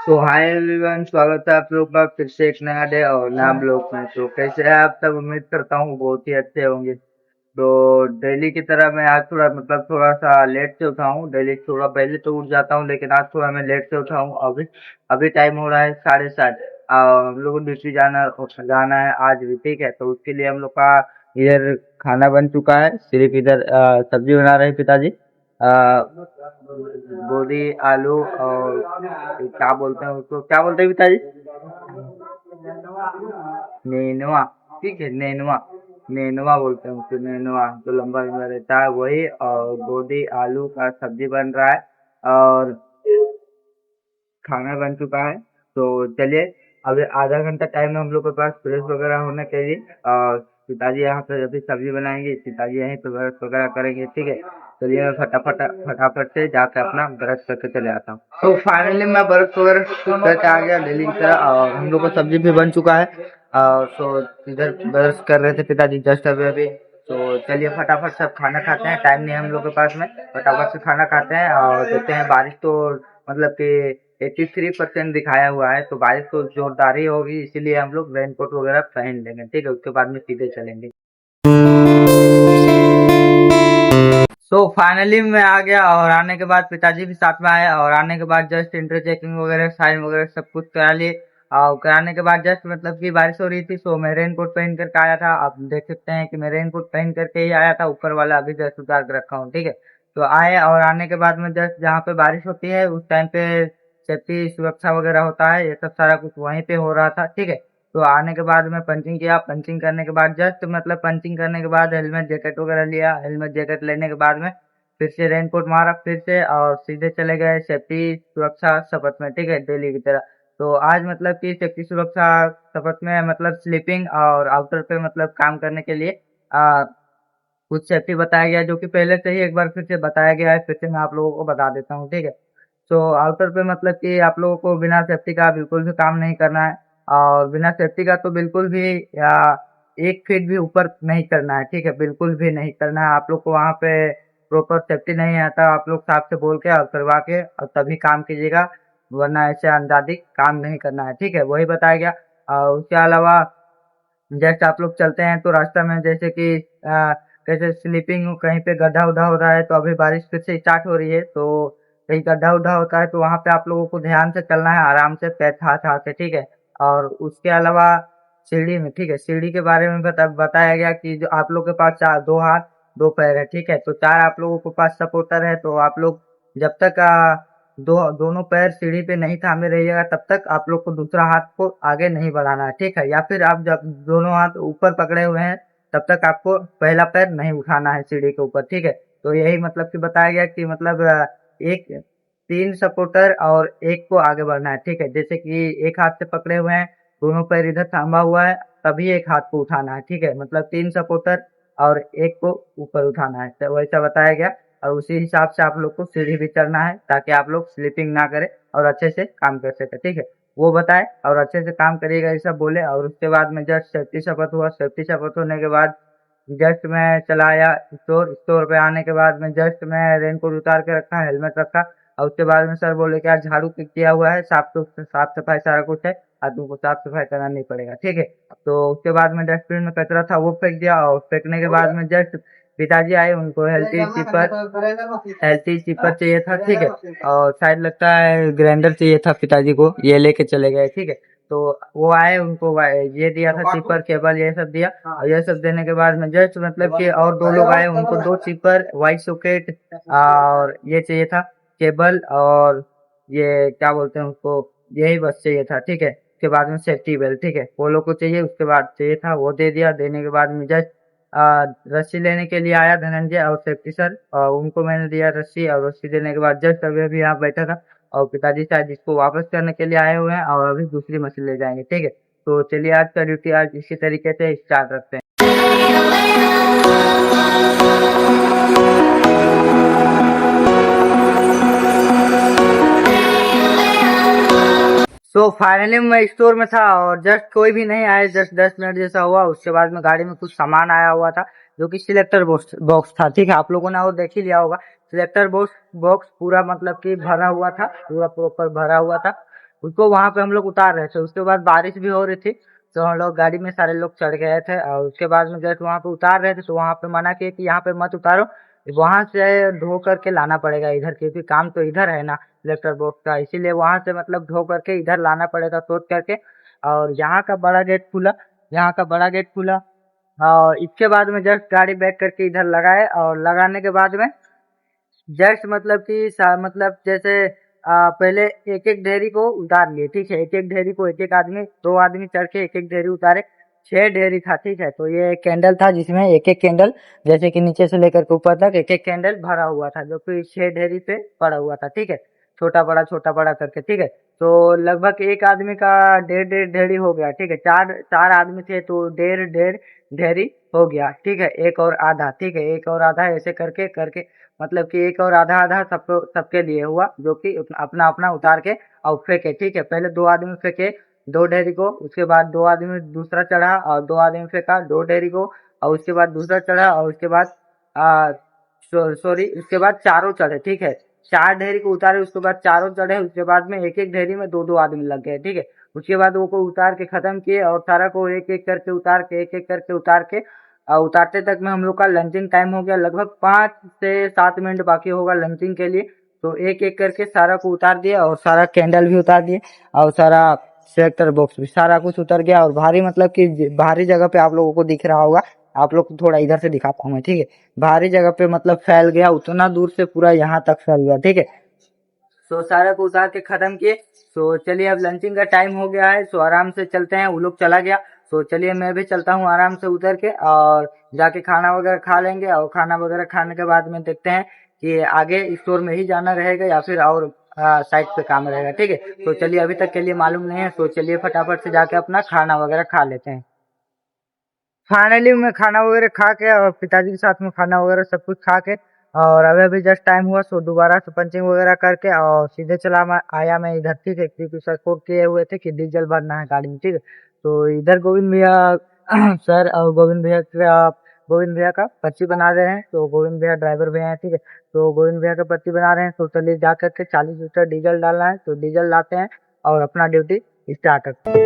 तो hi everyone, स्वागत है आप लोग का फिर से एक नया डे और नया ब्लॉग में। तो कैसे हैं आप सब? उम्मीद करता हूँ बहुत ही अच्छे होंगे। तो डेली की तरह मैं आज थोड़ा थोड़ा सा लेट से उठा हूँ। डेली थोड़ा पहले तो उठ जाता हूँ, लेकिन आज थोड़ा मैं लेट से उठा हूँ। अभी अभी टाइम हो रहा है 7:30। हम लोग को ड्यूटी जाना जाना है आज भी, ठीक है। तो उसके लिए हम लोग का इधर खाना बन चुका है। सिर्फ इधर सब्जी बना रहे हैं पिताजी। गोभी, आलू और क्या बोलते हैं उसको, क्या बोलते हैं पिताजी? नेनुआ। ठीक है, नेनुआ। नेनुआ बोलते हैं उसको, नेनुआ जो लंबा लंबा रहता है वही। और गोभी आलू का सब्जी बन रहा है और खाना बन चुका है। तो चलिए, अभी आधा घंटा टाइम है हम लोग के पास फ्रेश वगैरह होने के लिए। और पिताजी यहाँ पे अभी सब्जी बनाएंगे, पिताजी यहीं पे ब्रश वगैरह करेंगे, ठीक है। चलिए मैं फटाफट फटाफट से जाकर अपना ब्रश करके चले आता हूँ। तो फाइनली मैं ब्रश वगैरह करके आ गया डेली की तरह, और हम लोग का सब्जी भी बन चुका है। और तो इधर ब्रश कर रहे थे पिताजी जस्ट अभी अभी। तो चलिए फटाफट सब खाना खाते हैं, टाइम नहीं है हम लोग के पास में। फटाफट से खाना खाते हैं और देखते हैं। बारिश तो मतलब कि 83% दिखाया हुआ है, तो बारिश तो जोरदार ही होगी, इसीलिए हम लोग रेनकोट वगैरह पहन लेंगे, ठीक है। उसके बाद में सीधे चलेंगे। सो फाइनली मैं आ गया, और आने के बाद पिताजी भी साथ में आए, और आने के बाद जस्ट इंटर चेकिंग वगैरह साइन वगैरह सब कुछ करा लिए। और कराने के बाद जस्ट मतलब कि बारिश हो रही थी, सो मैं रेन कोट पहन करके आया था। आप देख सकते हैं कि मैं रेन कोट पहन करके ही आया था, ऊपर वाला अभी जस्ट उतार के रखा हूँ, ठीक है। तो आए, और आने के बाद में जस्ट जहाँ पे बारिश होती है उस टाइम पे सेफ्टी सुरक्षा वगैरह होता है, ये सब सारा कुछ वहीं पे हो रहा था, ठीक है। तो आने के बाद में पंचिंग किया, पंचिंग करने के बाद जस्ट मतलब पंचिंग करने के बाद हेलमेट जैकेट वगैरह लिया। हेलमेट जैकेट लेने के बाद में फिर से रेनकोट मारा फिर से, और सीधे चले गए सेफ्टी सुरक्षा शपथ में, ठीक है, डेली की तरह। तो आज मतलब कि सेफ्टी सुरक्षा शपथ में मतलब स्लीपिंग और आउटर पे मतलब काम करने के लिए कुछ सेफ्टी बताया गया, जो कि पहले से ही एक बार फिर से बताया गया है। फिर से मैं आप लोगों को बता देता हूँ, ठीक है। तो आउटर पे मतलब कि आप लोगों को बिना सेफ्टी का बिल्कुल भी काम नहीं करना है, और बिना सेफ्टी का तो बिल्कुल भी या 1 फीट भी ऊपर नहीं करना है, ठीक है, बिल्कुल भी नहीं करना है। आप लोग को वहाँ पे प्रॉपर सेफ्टी नहीं आता, आप लोग साफ से बोल के और करवा के और तभी काम कीजिएगा, वरना ऐसे अंदाजी काम नहीं करना है, ठीक है। वही बताया गया। और उसके अलावा जस्ट आप लोग चलते हैं तो रास्ता में जैसे कि कैसे स्लीपिंग कहीं पे गड्ढा उड्ढा हो रहा है, तो अभी बारिश फिर से स्टार्ट हो रही है, तो कहीं गड्ढा उड्ढा होता है तो वहां पे आप लोगों को ध्यान से चलना है, आराम से पैर हाथ हाथ से, ठीक है। और उसके अलावा सीढ़ी में, ठीक है, सीढ़ी के बारे में बताया गया कि जो आप लोग के पास चार दो हाथ दो पैर है, ठीक है। तो चार आप लोगों के पास सपोर्टर है, तो आप लोग जब तक दोनों पैर सीढ़ी पे नहीं थामे रहिएगा तब तक आप लोग को दूसरा हाथ को आगे नहीं बढ़ाना है, ठीक है। या फिर आप जब दोनों हाथ ऊपर पकड़े हुए हैं तब तक आपको पहला पैर नहीं उठाना है सीढ़ी के ऊपर, ठीक है। तो यही मतलब कि बताया गया कि मतलब एक 3 सपोर्टर और एक को आगे बढ़ना है, ठीक है। जैसे कि एक हाथ से पकड़े हुए हैं, दोनों पैर इधर थामा हुआ है, तभी एक हाथ को उठाना है, ठीक है। मतलब 3 सपोर्टर और एक को ऊपर उठाना है, तो वैसा बताया गया। और उसी हिसाब से आप लोग को सीढ़ी भी चढ़ना है, ताकि आप लोग स्लीपिंग ना करें और अच्छे से काम कर सके, ठीक है। वो बताए और अच्छे से काम करिएगा, ये सब बोले। और उसके बाद में जस्ट सेफ्टी शपथ हुआ। सेफ्टी शपथ होने के बाद जस्ट मैं चला आया स्टोर। स्टोर पे आने के बाद में जस्ट मैं रेनकोट उतार के रखा, हेलमेट रखा, और उसके बाद में सर बोले कि आज झाड़ू किया हुआ है, साफ सफाई सारा कुछ है, आज तुमको साफ सफाई करना नहीं पड़ेगा, ठीक है। तो उसके बाद में डस्टबिन में कचरा था वो फेंक दिया, और फेंकने के बाद में जस्ट पिताजी आए, उनको हेल्थी चिपर चाहिए था, ठीक है। और शायद लगता है ग्राइंडर चाहिए था पिताजी को, ये लेके चले गए, ठीक है। तो वो आए, उनको ये दिया था चिपर केबल, ये सब दिया। और ये सब देने के बाद में जस्ट मतलब कि और दो लोग आए, उनको 2 चिपर वाई सॉकेट और ये चाहिए था केबल, और ये क्या बोलते हैं उसको, यही बस चाहिए था, ठीक है। उसके बाद में सेफ्टी बेल्ट, ठीक है, वो लोग को चाहिए, उसके बाद चाहिए था, वो दे दिया। देने के बाद में जस्ट रस्सी लेने के लिए आया धनंजय और सेफ्टी सर, और उनको मैंने दिया रस्सी, और रस्सी देने के बाद जस्ट अभी अभी यहाँ बैठा था, और पिताजी शायद इसको वापस करने के लिए आए हुए हैं, और अभी दूसरी मशीन ले जाएंगे, ठीक है। तो चलिए आज का ड्यूटी आज इसी तरीके से स्टार्ट रखते हैं। तो फाइनली मैं स्टोर में था, और जस्ट कोई भी नहीं आया, जस्ट 10 मिनट जैसा हुआ। उसके बाद में गाड़ी में कुछ सामान आया हुआ था, जो कि सिलेक्टर बॉक्स था, ठीक है। आप लोगों ने वो देख ही लिया होगा। सिलेक्टर बॉक्स बॉक्स पूरा मतलब कि भरा हुआ था, पूरा प्रॉपर भरा हुआ था। उसको वहां पे हम लोग उतार रहे थे। उसके बाद बारिश भी हो रही थी, तो हम लोग गाड़ी में सारे लोग चढ़ गए थे। और उसके बाद में जस्ट वहां पे उतार रहे थे तो वहां पे मना किए कि यहाँ पे मत उतारो, वहां से ढो करके लाना पड़ेगा इधर, क्योंकि काम तो इधर है ना इलेक्ट्रिक बॉक्स का, इसीलिए वहां से मतलब ढो करके इधर लाना पड़ेगा सोच करके। और यहाँ का बड़ा गेट खुला, यहाँ का बड़ा गेट खुला, और इसके बाद में जस्ट गाड़ी बैक करके इधर लगाए। और लगाने के बाद में जस्ट मतलब कि मतलब जैसे पहले एक एक ढेरी को उतार लिए, ठीक है, एक एक ढेरी को एक एक आदमी, दो आदमी चढ़ के एक एक ढेरी उतारे। 6 ढेरी था, ठीक है। तो ये एक कैंडल था जिसमें एक एक कैंडल, जैसे कि नीचे से लेकर के ऊपर तक एक एक कैंडल भरा हुआ था, जो कि 6 ढेरी पे पड़ा हुआ था, ठीक है, छोटा बड़ा करके, ठीक है। तो लगभग एक आदमी का डेढ़ डेढ़ ढेरी हो गया, ठीक है। चार चार आदमी थे तो डेढ़ डेढ़ ढेरी हो गया, ठीक है। एक और आधा, ठीक है, एक और आधा ऐसे करके करके मतलब कि एक और आधा आधा सबको सबके लिए हुआ, जो कि अपना अपना उतार के और फेंके, ठीक है। पहले 2 आदमी फेंके 2 ढेरी को, उसके बाद 2 आदमी दूसरा चढ़ा और 2 आदमी फेंका 2 ढेरी को, और उसके बाद दूसरा चढ़ा, और उसके बाद आ, सॉरी उसके बाद चारों चढ़े, ठीक है। 4 ढेरी को उतारे, उसके बाद चारों चढ़े, उसके बाद में एक एक ढेरी में दो दो आदमी लग गए, ठीक है। उसके बाद वो को उतार के खत्म किए, और सारा को एक एक करके उतार के एक एक करके उतार के उतारते तक में हम लोग का लंचिंग टाइम हो गया। लगभग 5 से 7 मिनट बाकी होगा लंचिंग के लिए। तो एक एक करके सारा को उतार दिया, और सारा कैंडल भी उतार दिए, और सारा सेलेक्टर बॉक्स भी, सारा कुछ उतर गया। और भारी मतलब कि भारी जगह पे आप लोगों को दिख रहा होगा, आप लोग को थोड़ा इधर से दिखाता हूँ मैं, ठीक है। भारी जगह पे मतलब फैल गया, उतना दूर से पूरा यहाँ तक फैल गया, ठीक है। तो सारा को उतार के खत्म किए। तो चलिए अब लंचिंग का टाइम हो गया है, तो आराम से चलते हैं। वो लोग चला गया, तो चलिए मैं भी चलता हूँ आराम से उतर के, और जाके खाना वगैरह खा लेंगे। और खाना वगैरह खाने के बाद में देखते हैं कि आगे स्टोर में ही जाना रहेगा या फिर और साइट पे काम रहेगा, ठीक है। तो चलिए अभी तक के लिए मालूम नहीं है, तो चलिए फटाफट से जाके अपना खाना वगैरह खा लेते हैं। फाइनली मैं खाना वगैरह खा के, और पिताजी के साथ में खाना वगैरह सब कुछ खा के, और अभी अभी जस्ट टाइम हुआ, सो दोबारा से पंचिंग वगैरह करके और सीधे आया मैं इधर, ठीक है, क्योंकि सर को किए हुए थे कि डीजल भरना है गाड़ी में, ठीक है। तो इधर गोविंद भैया सर और गोविंद भैया का पर्ची बना रहे हैं। तो गोविंद भैया ड्राइवर भैया हैं, ठीक है। तो गोविंद भैया का पर्ची बना रहे हैं। तो चलिए जा करके 40 लीटर डीजल डालना है, तो डीजल लाते हैं और अपना ड्यूटी स्टार्ट करते हैं।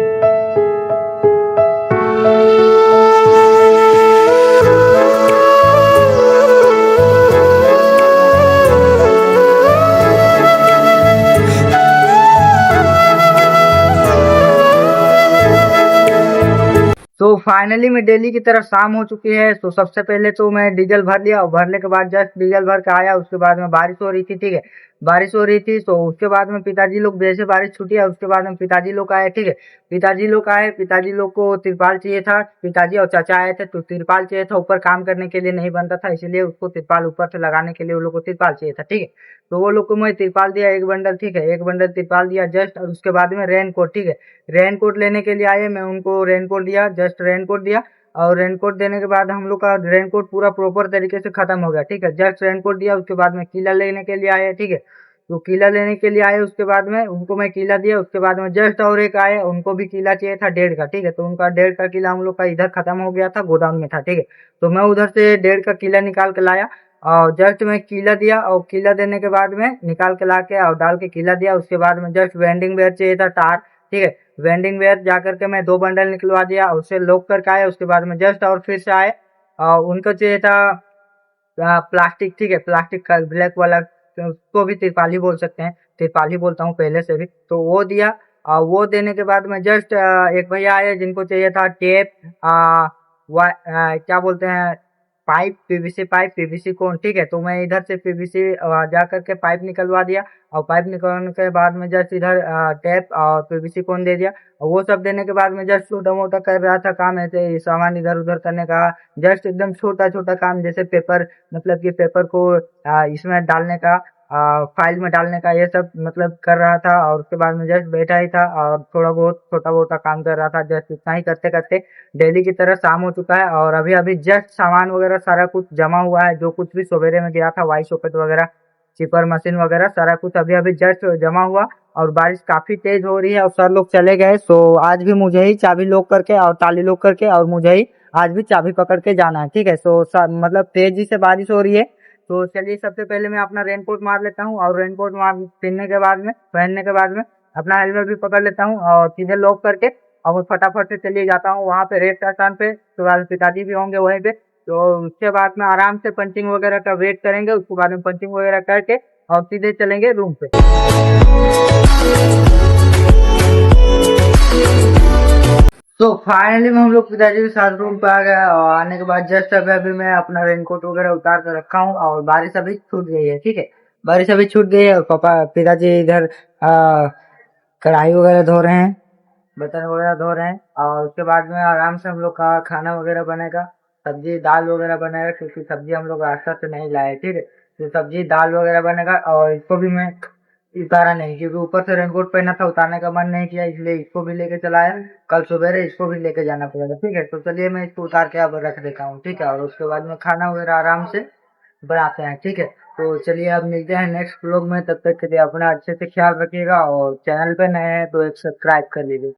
तो फाइनली मैं दिल्ली की तरफ शाम हो चुकी है। तो सबसे पहले तो मैं डीजल भर लिया, और भरने के बाद जस्ट डीजल भर के आया। उसके बाद में बारिश हो रही थी, ठीक है, बारिश हो रही थी। तो उसके बाद में पिताजी लोग, जैसे बारिश छूटी है उसके बाद में पिताजी लोग आए, ठीक है। पिताजी लोग आए, पिताजी लोग को तिरपाल चाहिए था, पिताजी और चाचा आए थे। तो तिरपाल चाहिए था, ऊपर काम करने के लिए नहीं बनता था, इसीलिए उसको तिरपाल ऊपर से लगाने के लिए वो लोग को तिरपाल चाहिए था, ठीक है। तो वो लोग को मैं तिरपाल दिया 1 बंडल, ठीक है, 1 बंडल तिरपाल दिया जस्ट। और उसके बाद में रेन कोट, ठीक है, रेन कोट लेने के लिए आए, मैं उनको रेन कोट दिया, जस्ट रेन कोट दिया। और रेन कोट देने के बाद हम लोग का रेन कोट पूरा प्रॉपर तरीके से खत्म हो गया, ठीक है। जस्ट रेन कोट दिया, उसके बाद में कीला लेने के लिए आए, ठीक है। तो कीला लेने के लिए आए, उसके बाद में उनको मैं कीला दिया। उसके बाद में जस्ट और एक आए, उनको भी कीला चाहिए था 1.5 का, ठीक है। तो उनका 1.5 का कीला हम लोग का इधर खत्म हो गया था, गोदाम में था, ठीक है। तो मैं उधर से 1.5 का कीला निकाल के लाया, और जस्ट मैं कीला दिया, और कीला देने के बाद में निकाल के ला के और डाल के कीला दिया। उसके बाद में जस्ट वेंडिंग वेयर चाहिए था तार, ठीक है। वेंडिंग वेयर जा करके मैं 2 बंडल निकलवा दिया, उसे लॉक करके आया। उसके बाद में जस्ट और फिर से आए, और उनको चाहिए था प्लास्टिक, ठीक है, प्लास्टिक का ब्लैक वाला, तो उसको भी तिरपाल ही बोल सकते हैं, तिरपाल ही बोलता हूँ पहले से भी। तो वो दिया, और वो देने के बाद में जस्ट एक भैया आए जिनको चाहिए था टेप, क्या बोलते हैं, पाइप, पीवीसी पाइप, पीवीसी कोन, ठीक है। तो मैं इधर से पीवीसी जा करके पाइप निकलवा दिया, और पाइप निकलवाने के बाद में जस्ट इधर टेप और पीवीसी कोन दे दिया। और वो सब देने के बाद में जस्ट छोटा मोटा कर रहा था काम, ऐसे सामान इधर उधर करने का, जस्ट एकदम छोटा छोटा काम, जैसे पेपर, मतलब कि पेपर को इसमें डालने का, फाइल में डालने का, ये सब मतलब कर रहा था। और उसके बाद में जस्ट बैठा ही था, और थोड़ा बहुत छोटा मोटा काम कर रहा था। जस्ट इतना ही करते करते डेली की तरह शाम हो चुका है, और अभी अभी जस्ट सामान वगैरह सारा कुछ जमा हुआ है, जो कुछ भी सवेरे में गया था, वाई सॉकेट वगैरह, चिपर मशीन वगैरह, सारा कुछ अभी अभी जस्ट जमा हुआ। और बारिश काफी तेज हो रही है, और सर लोग चले गए। तो आज भी मुझे ही चाबी लॉक करके और ताली लॉक करके, और मुझे ही आज भी चाबी पकड़ के जाना है, ठीक है। तो मतलब तेजी से बारिश हो रही है। तो चलिए सबसे पहले मैं अपना रेनकोट मार लेता हूँ, और रेनकोट मार पहनने के बाद में अपना हेलमेट भी पकड़ लेता हूँ और सीधे लॉक करके और फटाफट से चलिए जाता हूँ वहाँ पे रेस्ट स्थान पे। उसके बाद पिताजी भी होंगे वहीं पे, तो उसके बाद में आराम से पंचिंग वगैरह का वेट करेंगे। उसके बाद में पंचिंग वगैरह करके और सीधे चलेंगे रूम पे। तो फाइनली में हम लोग पिताजी के साथ रूम पे आ गए और आने के बाद जस्ट अभी अभी मैं अपना रेनकोट वगैरह उतार कर रखा हूँ और बारिश अभी छूट गई है। ठीक है, बारिश अभी छूट गई है और पापा पिताजी इधर कढ़ाई वगैरह धो रहे हैं, बर्तन वगैरह धो रहे हैं और उसके बाद में आराम से हम लोग का खाना वगैरह बनेगा। सब्जी दाल वगैरह बनेगा क्योंकि सब्जी हम लोग रास्ता से नहीं लाए। ठीक है, तो सब्जी दाल वगैरह बनेगा और इसको भी मैं उतारा नहीं क्योंकि ऊपर से रेनकोट पहना था, उतारने का मन नहीं किया, इसलिए इसको भी लेके चला है। कल सुबह इसको भी लेके जाना पड़ेगा। ठीक है, तो चलिए मैं इसको उतार के अब रख देता हूँ। ठीक है, और उसके बाद में खाना वगैरह आराम से बनाते हैं। ठीक है, तो चलिए अब मिलते हैं नेक्स्ट व्लॉग में। तब तक के लिए अपना अच्छे से ख्याल रखिएगा और चैनल पे नए हैं तो एक सब्सक्राइब कर लीजिए।